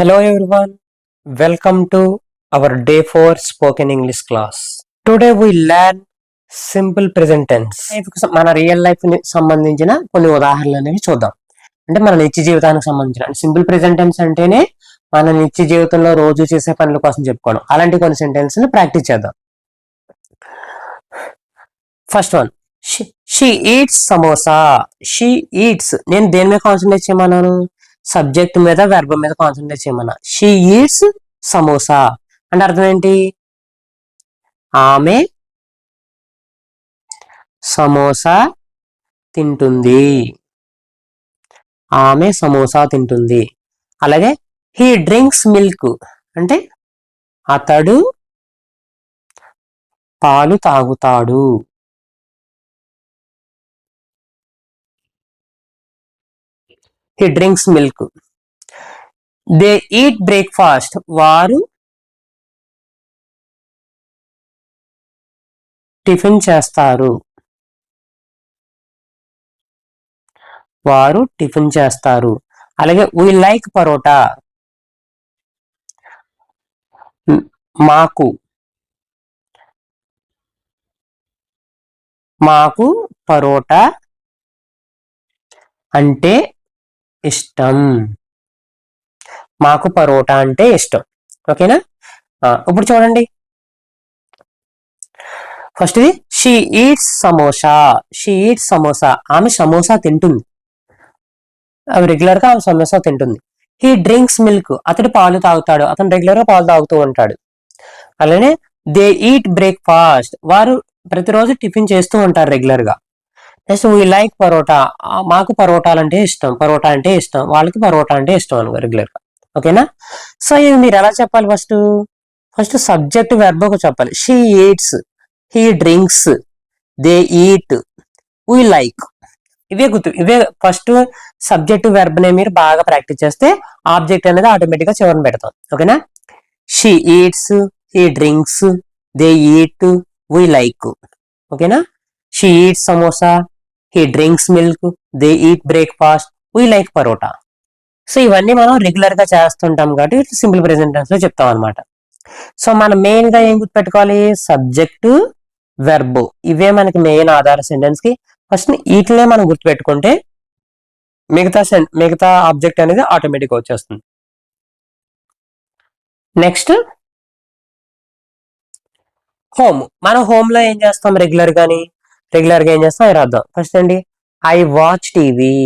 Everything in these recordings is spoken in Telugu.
Hello everyone, welcome to our day 4 spoken English class. Today we learn simple present tense. మన రియల్ లైఫ్ ని సంబంధించిన కొన్ని ఉదాహరణలు అనేవి చూద్దాం. అంటే మన నిత్య జీవితానికి సంబంధించిన సింపుల్ ప్రెజెంట్ టెన్స్ అంటేనే మన నిత్య జీవితంలో రోజు చేసే పనుల కోసం చెప్పుకోవడం. అలాంటి కొన్ని సెంటెన్స్ ని ప్రాక్టీస్ చేద్దాం. First one, she eats samosa. She eats, నేను దేని మీద కాన్సన్ట్రేట్ చేయమన్నాను? సబ్జెక్ట్ మీద వెర్బ్ మీద కాన్సన్ట్రేట్ చేయమన్నా. షీ ఈట్స్ సమోసా అంటే అర్థం ఏంటి? ఆమె సమోసా తింటుంది. ఆమె సమోసా తింటుంది. అలాగే హీ డ్రింక్స్ మిల్క్ అంటే అతడు పాలు తాగుతాడు. He drinks milk. They eat breakfast. వారు టిఫిన్ చేస్తారు. వారు టిఫిన్ చేస్తారు. అలాగే we like పరోటా. మాకు పరోటా అంటే ఇష్టం. మాకు పరోటా అంటే ఇష్టం. ఓకేనా? ఇప్పుడు చూడండి, ఫస్ట్ ఇది she eats samosa. She eats samosa, ఆమె సమోసా తింటుంది. రెగ్యులర్ గా ఆమె సమోసా తింటుంది. హీ డ్రింక్స్ మిల్క్, అతడు పాలు తాగుతాడు. అతను రెగ్యులర్ గా పాలు తాగుతూ ఉంటాడు. అలానే దే ఈట్ బ్రేక్ఫాస్ట్, వారు ప్రతిరోజు టిఫిన్ చేస్తూ ఉంటారు రెగ్యులర్ గా. నెక్స్ట్ వీ లైక్ పరోటా, మాకు పరోటాలు అంటే ఇష్టం. పరోటా అంటే ఇష్టం, వాళ్ళకి పరోటా అంటే ఇష్టం అనుకో రెగ్యులర్ గా. ఓకేనా? సో ఇది మీరు ఎలా చెప్పాలి? ఫస్ట్ సబ్జెక్ట్ వెర్బ్ చెప్పాలి. She eats, he drinks, they eat, we like. ఇవే ఫస్ట్ సబ్జెక్ట్ వెర్బ్ నే మీరు బాగా ప్రాక్టీస్ చేస్తే ఆబ్జెక్ట్ అనేది ఆటోమేటిక్ గా చివరిని పెడతాం. ఓకేనా? She eats, he drinks, they eat, we like. ఓకేనా? She eats samosa, he drinks milk, they eat breakfast, we like parota. So ఇవన్నీ మనం రెగ్యులర్ గా చేస్తుంటాం కాబట్టి సింపుల్ ప్రెజెంట్ టెన్స్ లో చెప్తాం అనమాట. సో మనం మెయిన్ గా ఏం గుర్తుపెట్టుకోవాలి? సబ్జెక్ట్ వెర్బ్, ఇవే మనకి మెయిన్ ఆధార సెంటెన్స్ కి. ఫస్ట్ వీటినే మనం గుర్తుపెట్టుకుంటే మిగతా ఆబ్జెక్ట్ అనేది ఆటోమేటిక్ వచ్చేస్తుంది. Next home. మనం హోమ్ లో ఏం చేస్తాం? రెగ్యులర్ గా ఏం చేస్తాం అది రాద్దాం. ఫస్ట్ అండి, I watch TV.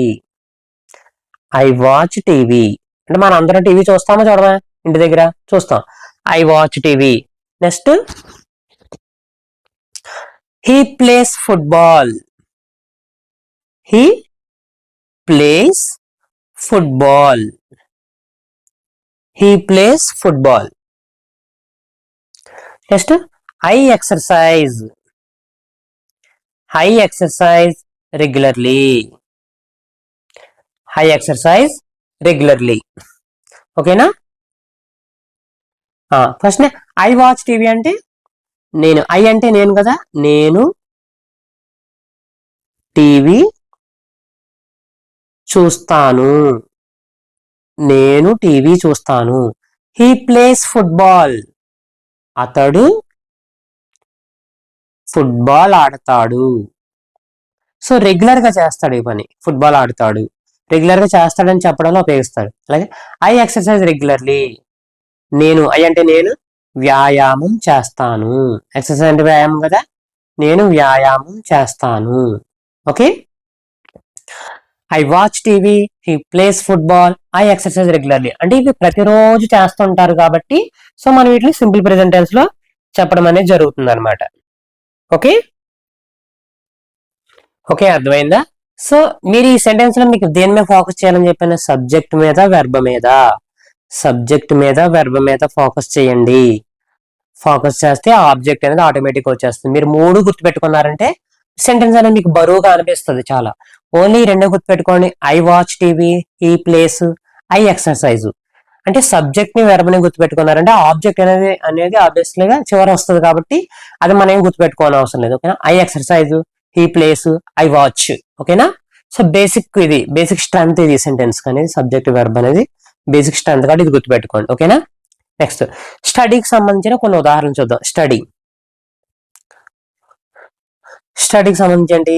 I watch TV అంటే మనం అందరం టీవీ చూస్తామా చూడమా? ఇంటి దగ్గర చూస్తాం. I watch TV. Next he plays football. He plays football. He plays football. Next I exercise. I exercise regularly. I exercise regularly. ఓకేనా? ఫస్ట్ ఐ వాచ్ టీవీ అంటే నేను, ఐ అంటే నేను కదా, నేను టీవీ చూస్తాను. నేను టీవీ చూస్తాను. హీ ప్లేస్ ఫుట్బాల్, అతడు ఫుట్బాల్ ఆడతాడు. సో రెగ్యులర్ గా చేస్తాడు ఈ పని. ఫుట్బాల్ ఆడతాడు, రెగ్యులర్ గా చేస్తాడని చెప్పడంలో ఉపయోగిస్తాడు. అలాగే ఐ ఎక్సర్సైజ్ రెగ్యులర్లీ. నేను, ఐ అంటే నేను వ్యాయామం చేస్తాను. ఎక్సర్సైజ్ అంటే వ్యాయామం కదా, నేను వ్యాయామం చేస్తాను. Okay? I watch TV, he plays football, I exercise regularly అంటే ఇవి ప్రతిరోజు చేస్తుంటారు కాబట్టి సో మనం వీటిని సింపుల్ ప్రెజెంట్ టెన్స్ లో చెప్పడం అనేది జరుగుతుంది అనమాట. ఓకే? ఓకే, అర్థమైందా? సో మీరు ఈ సెంటెన్స్ లో మీకు దేని మీద ఫోకస్ చేయాలని చెప్పాను? సబ్జెక్ట్ మీద వెర్బ్ మీద. సబ్జెక్ట్ మీద వెర్బ్ మీద ఫోకస్ చేయండి. ఫోకస్ చేస్తే ఆ ఆబ్జెక్ట్ అనేది ఆటోమేటిక్ వచ్చేస్తుంది. మీరు మూడు గుర్తుపెట్టుకున్నారంటే సెంటెన్స్ అనేది మీకు బరువుగా అనిపిస్తుంది చాలా. ఓన్లీ రెండో గుర్తుపెట్టుకోండి. ఐ వాచ్ టీవీ, ఈ ప్లేస్, ఐ ఎక్సర్సైజ్. అంటే సబ్జెక్ట్ ని వెర్బ్ ని గుర్తుపెట్టుకున్నారంటే ఆబ్జెక్ట్ అనేది ఆబ్వియస్లీగా చివరి వస్తుంది కాబట్టి అది మనం ఏం గుర్తుపెట్టుకోవాల్సిన అవసరం లేదు. ఓకేనా? ఐ ఎక్సర్సైజ్, ఈ ప్లేస్, ఐ వాచ్. ఓకేనా? సో బేసిక్ స్ట్రెంత్ ఇది సెంటెన్స్ అనేది, సబ్జెక్ట్ వెర్బ్ అనేది బేసిక్ స్ట్రెంత్ కాబట్టి ఇది గుర్తుపెట్టుకోండి. ఓకేనా. నెక్స్ట్ స్టడీకి సంబంధించిన కొన్ని ఉదాహరణలు చూద్దాం. స్టడీకి సంబంధించి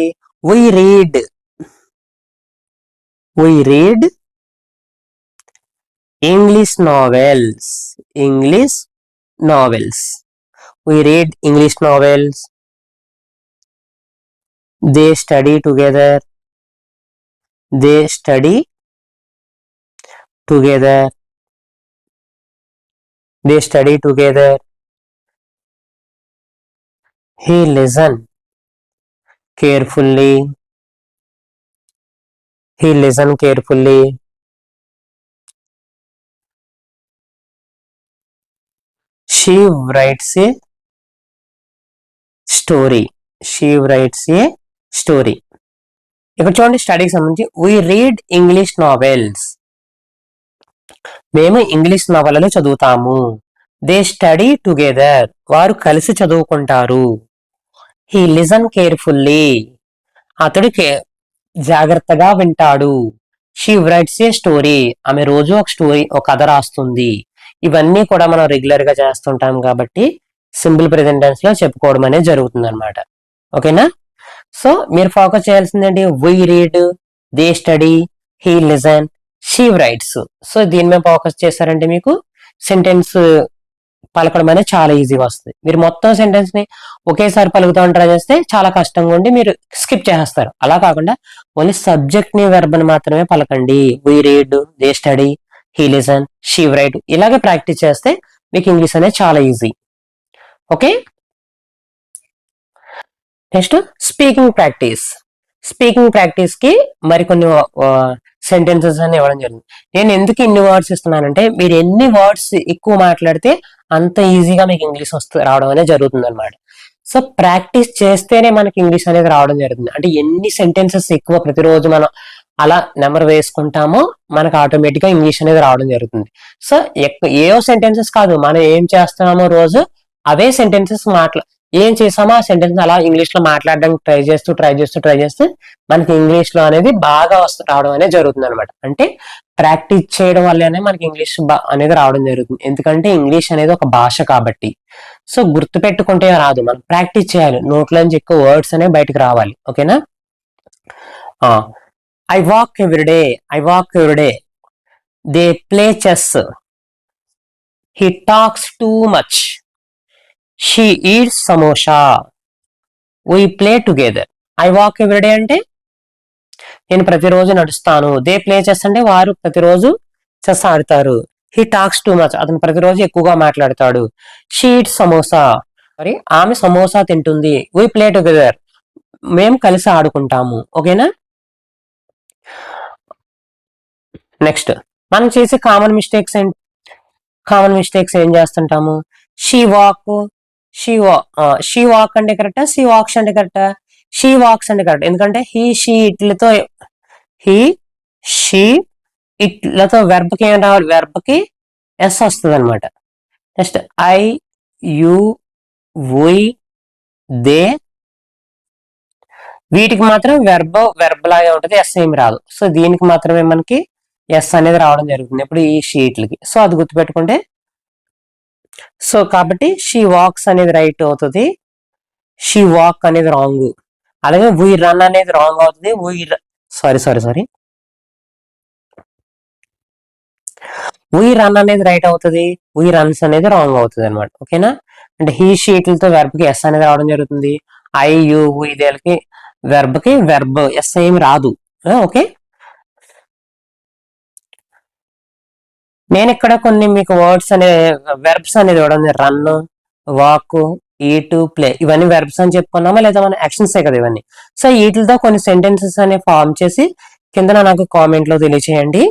we read English novels. We read English novels. They study together. He listen carefully. She writes a story. ఇక్కడ చూడండి, స్టడీకి సంబంధించి we read English novels. మేము ఇంగ్లీష్ నవలలు చదువుతాము. They study together. వారు కలిసి చదువుకుంటారు. He listen carefully. అతడు జాగ్రత్తగా వింటాడు. She rights A story. ఆమె రోజు ఒక కథ రాస్తుంది. ఇవన్నీ కూడా మనం రెగ్యులర్ గా చేస్తుంటాం కాబట్టి సింపుల్ ప్రెజెంట్ టెన్స్ లో చెప్పుకోవడం అనేది జరుగుతుంది అనమాట. ఓకేనా. సో మీరు ఫోకస్ చేయాల్సిందండి we read, they study, he listen, she writes. So దీని మీద ఫోకస్ చేశారంటే మీకు సెంటెన్స్ పలకడం అనేది చాలా ఈజీగా వస్తుంది. మీరు మొత్తం సెంటెన్స్ ని ఒకేసారి పలుకుతామని ట్రై చేస్తే చాలా కష్టంగా ఉండి మీరు స్కిప్ చేస్తారు. అలా కాకుండా ఓన్లీ సబ్జెక్ట్ ని వెర్బ్ ని మాత్రమే పలకండి. we read, they study, he listen, she write. ఇలాగే ప్రాక్టీస్ చేస్తే మీకు ఇంగ్లీష్ అనేది చాలా easy. Okay. Next speaking practice కి మరికొన్ని సెంటెన్సెస్ అని ఇవ్వడం జరిగింది. నేను ఎందుకు ఇన్ని వర్డ్స్ ఇస్తున్నానంటే మీరు ఎన్ని వర్డ్స్ ఎక్కువ మాట్లాడితే అంత ఈజీగా మీకు ఇంగ్లీష్ రావడం అనేది జరుగుతుంది అనమాట. సో ప్రాక్టీస్ చేస్తేనే మనకి ఇంగ్లీష్ అనేది రావడం జరుగుతుంది. అంటే ఎన్ని సెంటెన్సెస్ ఎక్కువ ప్రతిరోజు మనం అలా నెంబర్ వేసుకుంటామో మనకు ఆటోమేటిక్ గా ఇంగ్లీష్ అనేది రావడం జరుగుతుంది. సో ఏవో సెంటెన్సెస్ కాదు, మనం ఏం చేస్తున్నామో రోజు అవే సెంటెన్సెస్ ఏం చేసామో ఆ సెంటెన్స్ అలా ఇంగ్లీష్ లో మాట్లాడడానికి ట్రై చేస్తూ మనకి ఇంగ్లీష్ లో అనేది బాగా రావడం అనేది జరుగుతుంది అనమాట. అంటే ప్రాక్టీస్ చేయడం వల్లనే మనకి ఇంగ్లీష్ అనేది రావడం జరుగుతుంది. ఎందుకంటే ఇంగ్లీష్ అనేది ఒక భాష కాబట్టి. సో గుర్తు పెట్టుకుంటే రాదు, మనం ప్రాక్టీస్ చేయాలి. నోట్లోంచి ఎక్కువ వర్డ్స్ అనేవి బయటకు రావాలి. ఓకేనా. I walk every day. They play chess. He talks too much. She eats samosa. We play together. I walk every day అంటే నేను ప్రతిరోజు నడుస్తాను. దే ప్లే చెస్ అంటే వారు ప్రతిరోజు చెస్ ఆడతారు. హీ టాక్స్ టూ మచ్, అతను ప్రతిరోజు ఎక్కువగా మాట్లాడతాడు. షీ ఈట్స్ సమోసా, ఆమె సమోసా తింటుంది. వి ప్లే టుగెదర్, మేము కలిసి ఆడుకుంటాము. ఓకేనా. నెక్స్ట్ మనం చేసే కామన్ మిస్టేక్స్ ఏం చేస్తుంటాము. షీ వాక్ అంటే కరెక్టా, షీ వాక్స్ అంటే కరెక్టా? షీ వాక్స్ అంటే కరెక్ట్. ఎందుకంటే షీ ఇట్లతో వెర్బ్ కి ఏం రావాలి, వెర్బ్ కి ఎస్ వస్తుంది అనమాట. Next I, you, we, they, వీటికి మాత్రం వెర్బ్ లాగే ఉంటుంది, ఎస్ ఏమి రాదు. సో దీనికి మాత్రమే మనకి ఎస్ అనేది రావడం జరుగుతుంది ఇప్పుడు ఈ షీట్లకి. సో అది గుర్తుపెట్టుకుంటే, సో కాబట్టి షీ వాక్స్ అనేది రైట్ అవుతుంది, షీ వాక్ అనేది రాంగ్. అలాగే వీ రన్ అనేది రాంగ్ అవుతుంది. వీ రన్ అనేది రైట్ అవుతుంది, వీ రన్స్ అనేది రాంగ్ అవుతుంది అనమాట. ఓకేనా. అంటే హీ షీట్లతో వెర్బ్ కి ఎస్ అనేది రావడం జరుగుతుంది. ఐ, యు, వీ దేలకి వెర్బ్ ఎస్ ఏమి రాదు. ఓకే. నేను ఇక్కడ కొన్ని మీకు వర్డ్స్ అనే వెర్బ్స్ అనేది ఇవ్వడం, రన్, వాక్, ఈట్, ప్లే, ఇవన్నీ వెర్బ్స్ అని చెప్పుకున్నామా లేదా మన యాక్షన్సే కదా ఇవన్నీ. సో వీటితో కొన్ని సెంటెన్సెస్ అనేవి ఫామ్ చేసి కింద నాకు కామెంట్ లో తెలియచేయండి.